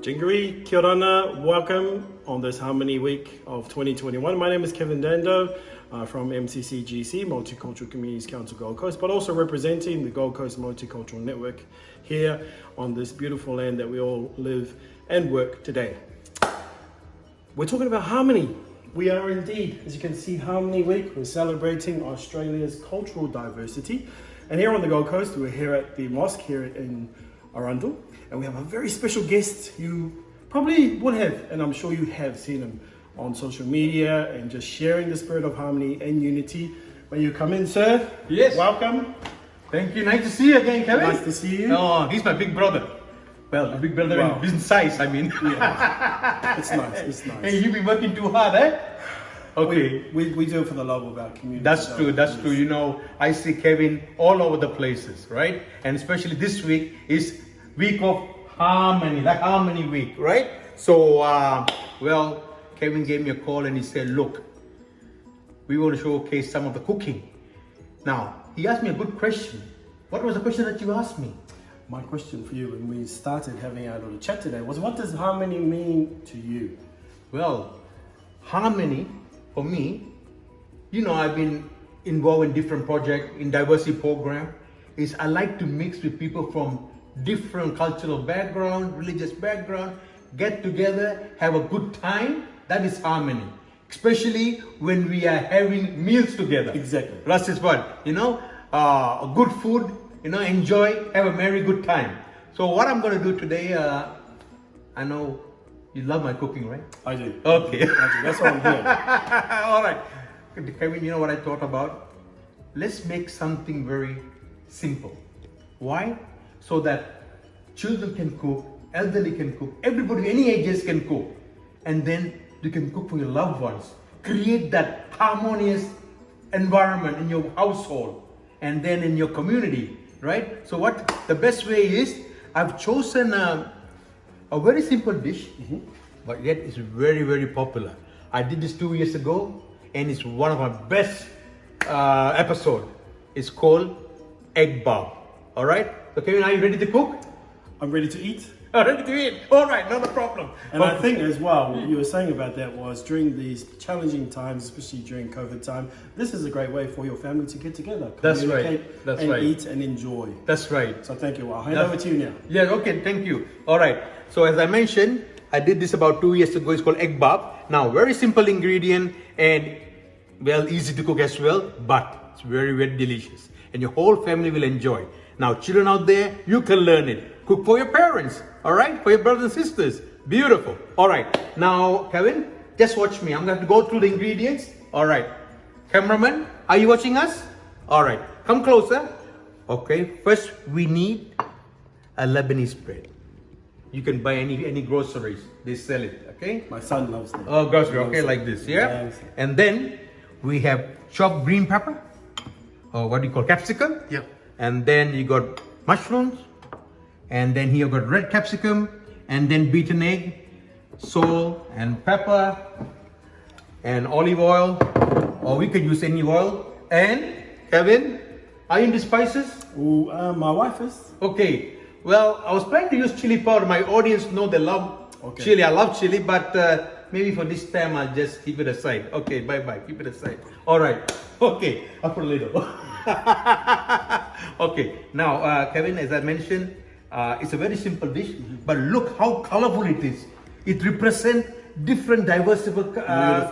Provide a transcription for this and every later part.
Jingari, kia orana, welcome on this Harmony Week of 2021. My name is Kevin Dando from MCCGC, Multicultural Communities Council Gold Coast, but also representing the Gold Coast Multicultural Network here on this beautiful land that we all live and work today. We're talking about harmony. We are indeed, as you can see, Harmony Week. We're celebrating Australia's cultural diversity. And here on the Gold Coast, we're here at the mosque here in Arundel, and we have a very special guest. You probably would have, and I'm sure you have seen him on social media and just sharing the spirit of harmony and unity. When you come in, sir, yes, welcome. Thank you. Nice to see you again, Kevin. Nice to see you. Oh, he's my big brother. Well, a big brother in business size, I mean. Yeah. It's nice, it's nice. Hey, you've been working too hard, eh? Okay. We do it for the love of our community. That's true, that's true. You know, I see Kevin all over the places, right? And especially this week is week of harmony, like Harmony Week, right? So, well, Kevin gave me a call and he said, look, we want to showcase some of the cooking. Now, he asked me a good question. What was the question that you asked me? My question for you when we started having our little chat today was, what does harmony mean to you? Well, harmony for me, you know, I've been involved in different projects, in diversity program, is I like to mix with people from different cultural background, religious background, get together, have a good time. That is harmony. Especially when we are having meals together. Exactly. That's is what, you know, good food, you know, enjoy, have a merry good time. So what I'm going to do today, I know you love my cooking, right? I do. Okay. I do. That's what I'm here. All right. Kevin, you know what I thought about? Let's make something very simple. Why? So that children can cook, elderly can cook, everybody, any ages can cook. And then you can cook for your loved ones. Create that harmonious environment in your household and then in your community, right? So what the best way is, I've chosen a very simple dish, but yet it's very, very popular. I did this 2 years ago and it's one of my best episodes. It's called egg bob. All right? So Kevin, are you ready to cook? I'm ready to eat. Ready to eat. All right, not a problem. And I think as well, what you were saying about that was during these challenging times, especially during COVID time, this is a great way for your family to get together, That's communicate, right. That's and right. eat and enjoy. That's right. So thank you. I'll hand over to you now. Yeah, okay, thank you. All right. So as I mentioned, I did this about 2 years ago. It's called egg bob. Now, very simple ingredient and well, easy to cook as well, but it's very, very delicious. And your whole family will enjoy. Now, children out there, you can learn it. Cook for your parents, all right? For your brothers and sisters. Beautiful. All right. Now, Kevin, just watch me. I'm going to go through the ingredients. All right. Cameraman, are you watching us? All right. Come closer. Okay. First, we need a Lebanese bread. You can buy any groceries. They sell it, okay? My son loves them. Oh, grocery, okay, like this, yeah? Yes. And then we have chopped green pepper, or what do you call capsicum? Yeah. And then you got mushrooms, and then here you got red capsicum, and then beaten egg, salt and pepper, and olive oil, or we could use any oil. And Kevin, are you into spices? Ooh, my wife is. Okay. Well, I was planning to use chili powder. My audience know they love chili. I love chili, but maybe for this time I'll just keep it aside. Okay, bye-bye. Keep it aside. All right. Okay. I'll put a little. Okay. Now, Kevin, as I mentioned, it's a very simple dish, but look how colorful it is. It represents different diversity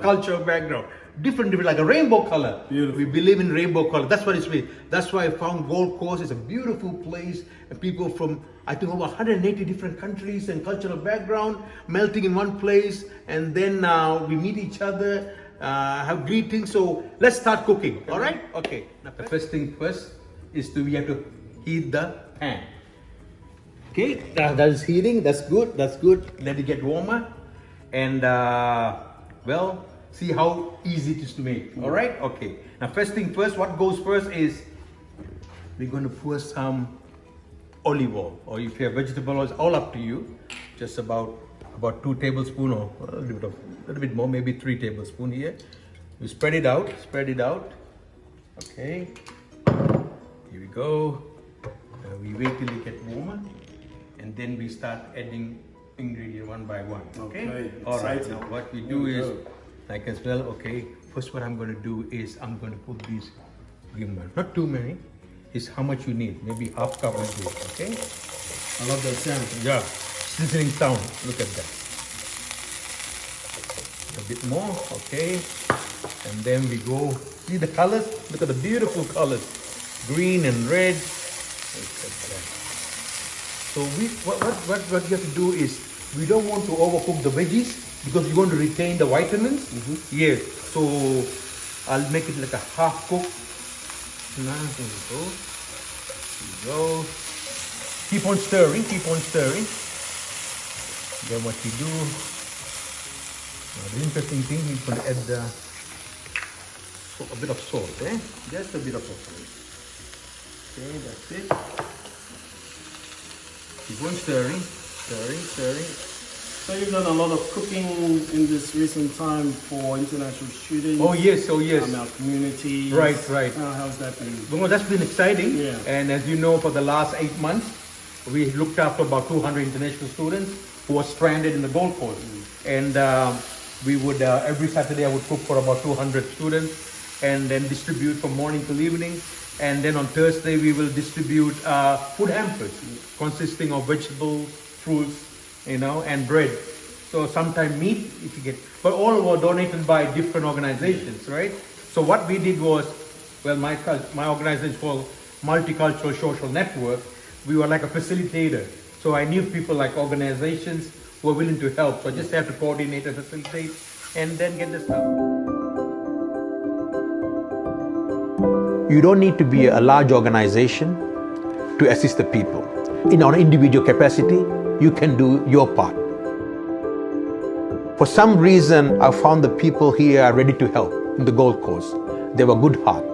cultural background. Different, like a rainbow color. Beautiful. We believe in rainbow color. That's what it's with. That's why I found Gold Coast is a beautiful place. And people from, I think, over 180 different countries and cultural background melting in one place. And then we meet each other, have greetings. So let's start cooking. All right? Okay. Now, the first thing first is we have to heat the pan. Okay, that is heating. That's good. That's good. Let it get warmer. And well, see how easy it is to make. All right. Okay. Now, first thing first. What goes first is we're going to pour some olive oil, or if you have vegetable oil, it's all up to you. Just about 2 tablespoons, or a little bit more, maybe 3 tablespoons here. You spread it out. Spread it out. Okay. Here we go. We wait till it gets warmer, and then we start adding ingredient one by one. Okay. Okay, All right. exciting. Now what we Here do we is, go. like as well. Okay. First, what I'm going to do is I'm going to put these green ones. Not too many. It's how much you need. Maybe half cup will do. Okay. I love that sound. Yeah. Sizzling sound. Look at that. A bit more. Okay. And then we go. See the colors? Look at the beautiful colors. Green and red. Look at that. So what you have to do is we don't want to overcook the veggies because we want to retain the vitamins. Yes. So I'll make it like a half cook. Now here we go. Here we go. Keep on stirring. Keep on stirring. Then what we do? Now the interesting thing is going to add a bit of salt. Just a bit of salt. Okay, that's it. Keep on stirring, stirring, stirring. So you've done a lot of cooking in this recent time for international students. Oh yes, Our community. Right. How's that been? Well, that's been exciting. Yeah. And as you know, for the last 8 months, we looked after about 200 international students who were stranded in the Gold Coast. And we would, every Saturday I would cook for about 200 students and then distribute from morning till evening. And then on Thursday we will distribute food hampers consisting of vegetables, fruits, and bread. So sometimes meat if you get, but all were donated by different organizations, right? So what we did was, well, my organization is called Multicultural Social Network. We were like a facilitator. So I knew people like organizations who were willing to help. So I just have to coordinate and facilitate and then get this stuff. You don't need to be a large organization to assist the people. In an individual capacity, you can do your part. For some reason, I found the people here are ready to help in the Gold Coast. They were good heart.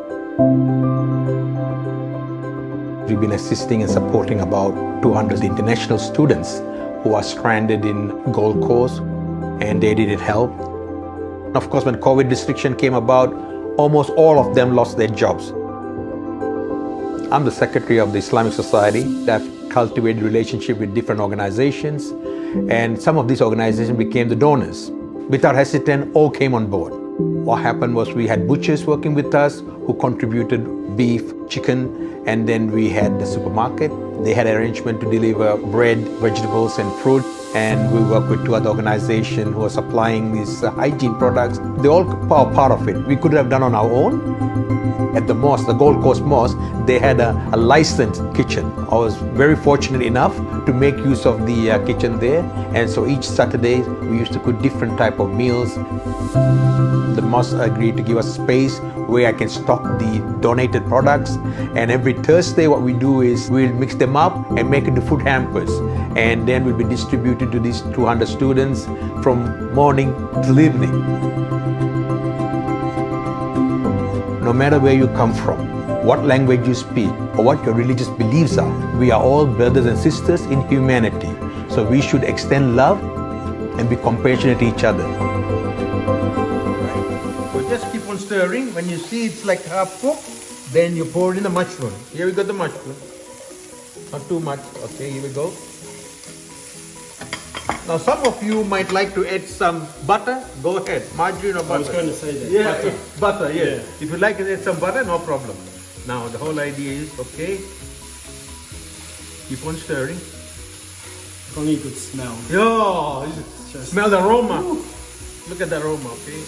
We've been assisting and supporting about 200 international students who are stranded in Gold Coast, and they needed help. Of course, when COVID restriction came about, almost all of them lost their jobs. I'm the secretary of the Islamic Society that cultivated relationship with different organizations, and some of these organizations became the donors. Without hesitation, all came on board. What happened was we had butchers working with us who contributed beef, chicken, and then we had the supermarket. They had arrangement to deliver bread, vegetables, and fruit. And we work with 2 other organizations who are supplying these hygiene products. They all are part of it. We could have done on our own. At the mosque, the Gold Coast Mosque, they had a licensed kitchen. I was very fortunate enough to make use of the kitchen there. And so each Saturday, we used to cook different type of meals. The mosque agreed to give us space where I can stock the donated products. And every Thursday, what we do is we'll mix them up and make into food hampers. And then will be distributed to these 200 students from morning till evening. No matter where you come from, what language you speak, or what your religious beliefs are, we are all brothers and sisters in humanity. So we should extend love and be compassionate to each other. So just keep on stirring. When you see it's like half cooked, then you pour in the mushroom. Here we got the mushroom. Not too much. Okay, here we go. Now some of you might like to add some butter. Go ahead, margarine or butter. I was going to say that. Yeah, Butter. butter. Yeah. Yeah. If you like to add some butter, no problem. Now the whole idea is okay. Keep on stirring. If only you could smell. Yo, Just- smell the aroma. Look at the aroma. Okay.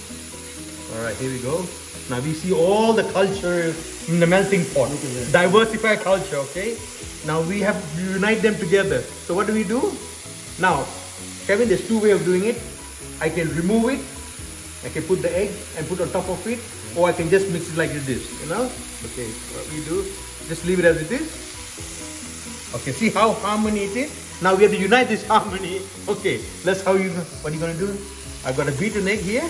All right, here we go. Now we see all the culture in the melting pot. Look at that. Diversify culture. Okay. Now we have to unite them together. So what do we do? Now, Kevin, there's 2 ways of doing it. I can remove it. I can put the egg and put on top of it, or I can just mix it like this. Okay. What we do? Just leave it as it is. Okay. See how harmony it is. Now we have to unite this harmony. Okay. That's how you. What are you gonna do? I've got a beaten egg here.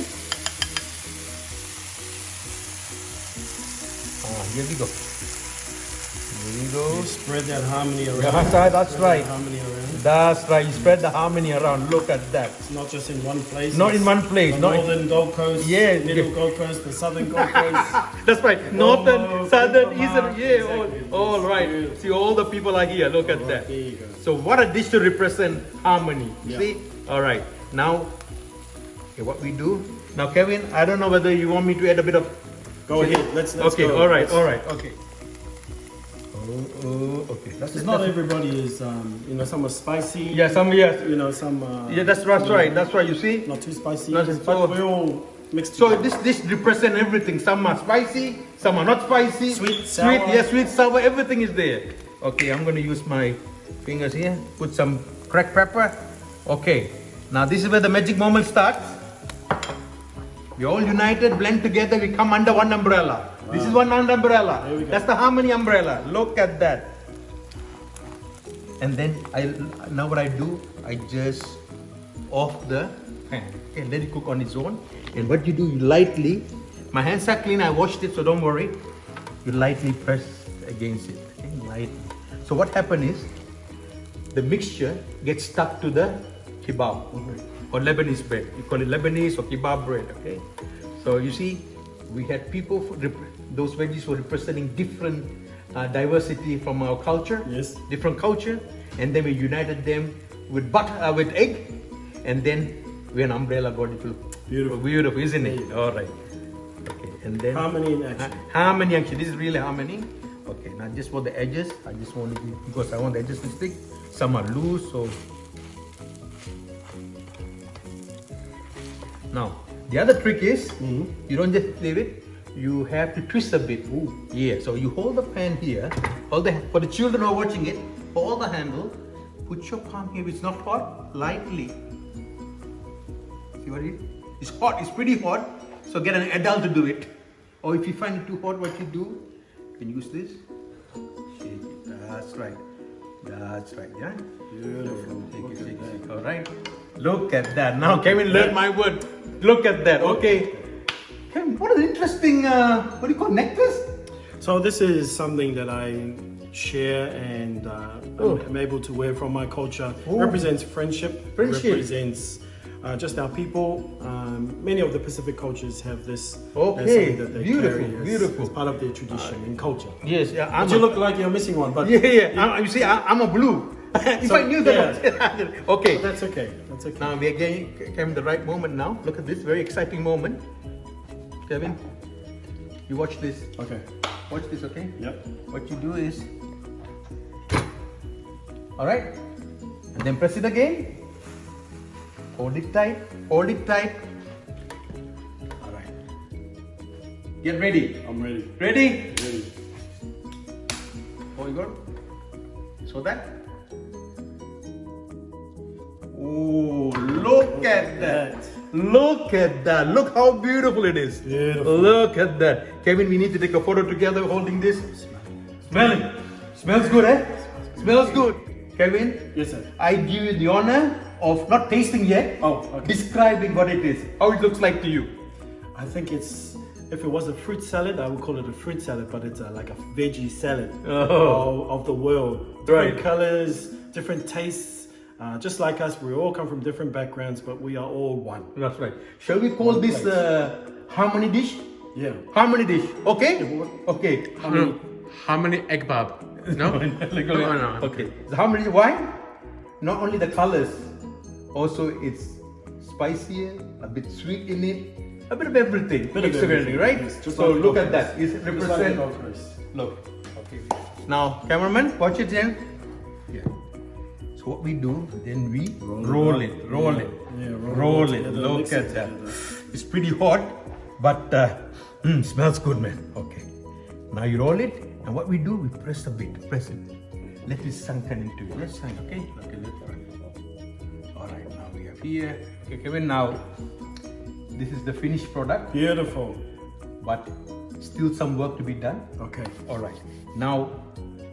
Here we go. Here we you go. You spread that harmony around. That's Spread right. that harmony around. That's right. You spread the harmony around. Look at that. It's not just in one place. Not it's in one place. The Not northern Gold Coast, Yeah, middle yeah. Gold Coast, the southern Gold Coast. That's right. Northern, southern, eastern. Yeah. Exactly. All right. Beautiful. See, all the people are here. Look at that. There you go. So what a dish to represent harmony. You Yeah. see? All right. Now, okay, what we do. Now, Kevin, I don't know whether you want me to add a bit of. Go ahead. Let's Okay. go. All right. Let's- All right. Okay. Okay. Because not everybody is, some are spicy. Yeah. Some. Yes. Some. Yeah. That's right. That's right. You see. Not too spicy. Not but so- we all mixed So together. this represent everything. Some are spicy, some are not spicy. Sweet, sour. Sweet, sour. Everything is there. Okay, I'm gonna use my fingers here. Put some cracked pepper. Okay. Now this is where the magic moment starts. We all united, blend together. We come under one umbrella. This is one umbrella. There we go. That's the harmony umbrella. Look at that. And then now what I do, I just off the pan. Okay, let it cook on its own. And what you do, you lightly, my hands are clean, I washed it, so don't worry. You lightly press against it. Okay, lightly. So what happens is, the mixture gets stuck to the kebab or Lebanese bread. You call it Lebanese or kebab bread, okay? So you see, we had people, those veggies were representing different diversity from our culture, Yes. different culture, and then we united them with butter, with egg, and then we an umbrella got it. Beautiful, isn't it? All right. Okay, and then Harmony in action. harmony action. This is really harmony. Okay, now just for the edges, I just want it because I want the edges to stick. Some are loose, so now the other trick is you don't just leave it. You have to twist a bit. Ooh. Yeah. So you hold the pan here. For the children who are watching it, hold the handle. Put your palm here. If it's not hot, lightly. See what it is? It's hot. It's pretty hot. So get an adult to do it. Or if you find it too hot, what you do? You can use this. Shake it. That's right. That's right. Yeah. Beautiful. Shake it. All right. Look at that. Now Kevin learned my word. Look at that. Okay. Kevin, what an interesting, what do you call necklace? So this is something that I share and I'm able to wear from my culture. Oh. Represents friendship. Friendship. Represents just our people. Many of the Pacific cultures have this. Okay. as something that they Beautiful, carry beautiful. as part of their tradition and culture. Yes. Yeah, But you look like you're missing one. But You see, I'm a blue. If I knew that. Okay. But that's okay. That's okay. Now we are came the right moment now. Look at this very exciting moment. Kevin, you watch this. Okay. Watch this, okay? Yep. What you do is, all right, and then press it again. Hold it tight. Hold it tight. All right. Get ready. I'm ready. Ready? Ready. Oh, you got? So that. Oh, look at that. Look at that. Look how beautiful it is. Beautiful. Look at that. Kevin, we need to take a photo together holding this. Smell it. Smells good, eh? Smells good. Kevin, Yes, sir. I give you the honor of not tasting yet. Oh, okay. Describing what it is. How it looks like to you. I think if it was a fruit salad, I would call it a fruit salad, but it's like a veggie salad of the world. Different Right. colors, different tastes. Just like us, we all come from different backgrounds, but we are all one. That's right. Shall we call this harmony dish? Yeah. Harmony dish. Okay? Okay. How many egg bob? No? No. Okay. The harmony why? Not only the colors, also it's spicier, a bit sweet in it, a bit of everything. Bit of Mixed together, everything, right? yes, just So like look the at that. It Just like represent. the Gold Coast. Look. Okay. Now, cameraman, watch it then. Yeah. So what we do, then we roll it. Yeah, Roll it. together, Look mix at it that. together. It's pretty hot, but smells good, man. Okay. Now you roll it, and what we do, we press a bit. Press it. Let it sunken into it. Let's sink, okay? Okay, let's all right, now we have here. Okay, Kevin, now this is the finished product, Beautiful. but still some work to be done. Okay. All right. Now,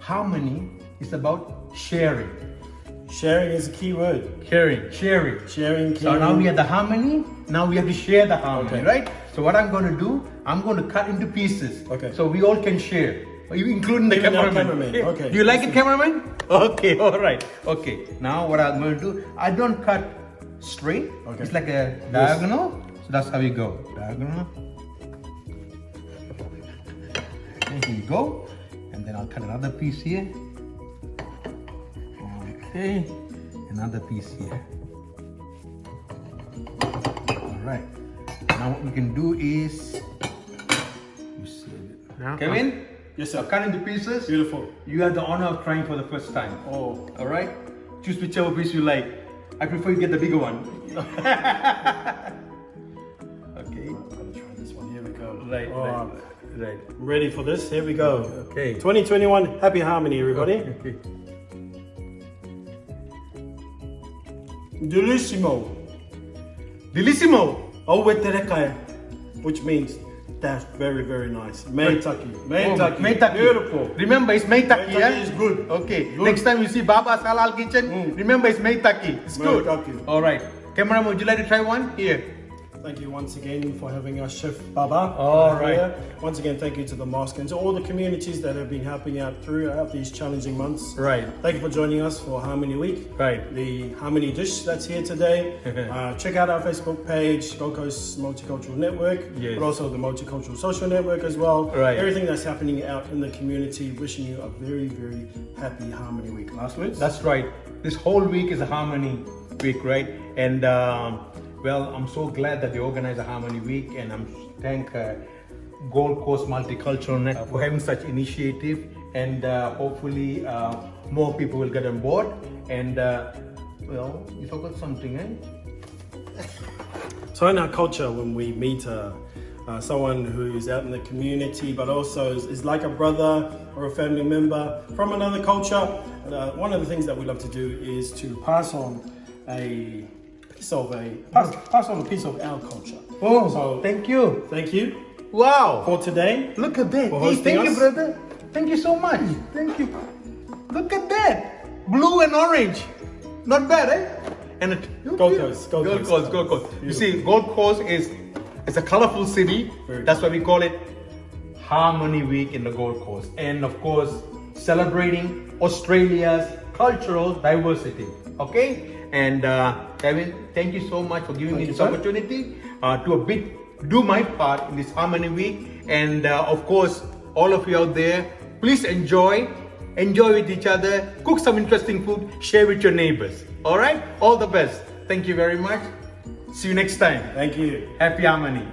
harmony is about sharing. Sharing is a key word. Sharing. Sharing. So now we have the harmony. Now we have to share the harmony, Okay. right? So what I'm going to do, I'm going to cut into pieces. Okay. So we all can share. You including the Even our cameraman. cameraman, okay. Do you like it, cameraman? Okay, all right. Okay. Now what I'm going to do, I don't cut straight. Okay. It's like a diagonal. So that's how you go. Diagonal. Okay, here you go. And then I'll cut another piece here. Okay. Another piece here. All right. Now what we can do is you save it. Now, Kevin? Yes, sir. Cut into pieces. Beautiful. You have the honor of trying for the first time. Oh, All right. Choose whichever piece you like. I prefer you get the bigger one. Okay. I'm gonna try this one. Here we go. Right. Oh, Right. ready for this? Here we go. Okay. 2021, happy harmony, everybody. Okay. Delissimo. Delissimo. Oweterekai, which means that's very, very nice. Meitaki. Meitaki. Meitaki. Beautiful. Remember, it's Meitaki. Meitaki is good. Okay. Good. Next time you see Baba's Halal Kitchen, remember it's Meitaki. It's good. Meitaki. All right. Cameraman, would you like to try one? Here. Thank you once again for having us, Chef Baba. All right. here. Once again, thank you to the mosque and to all the communities that have been helping out throughout these challenging months. Right. Thank you for joining us for Harmony Week. Right. The Harmony dish that's here today. Check out our Facebook page, Gold Coast Multicultural Network, Yes. but also the Multicultural Social Network as well. Right. Everything that's happening out in the community. Wishing you a very, very happy Harmony Week. Last words? That's right. This whole week is a Harmony Week, right? And well, I'm so glad that they organize a Harmony Week, and I'm thank Gold Coast Multicultural Network for having such initiative, and hopefully more people will get on board. And well, you forgot something, eh? So in our culture, when we meet someone who's out in the community, but also is like a brother or a family member from another culture, one of the things that we love to do is to pass on a piece of our culture. Oh, So- thank you. Thank you Wow. for today. Look at that. For Hey, hosting thank you, us. brother. Thank you so much. Thank you. Look at that. Blue and orange. Not bad, eh? And Gold Coast, Gold Gold Coast. Coast, Gold Coast. You see, Gold Coast is a colorful city. Very That's why we call it Harmony Week in the Gold Coast. And of course, celebrating Australia's cultural diversity. Okay? And Kevin, thank you so much for giving me Thank this you, sir. opportunity to do my part in this Harmony Week. And of course, all of you out there, please enjoy with each other, cook some interesting food, share with your neighbors. All right? All the best. Thank you very much. See you next time. Thank you. Happy Harmony.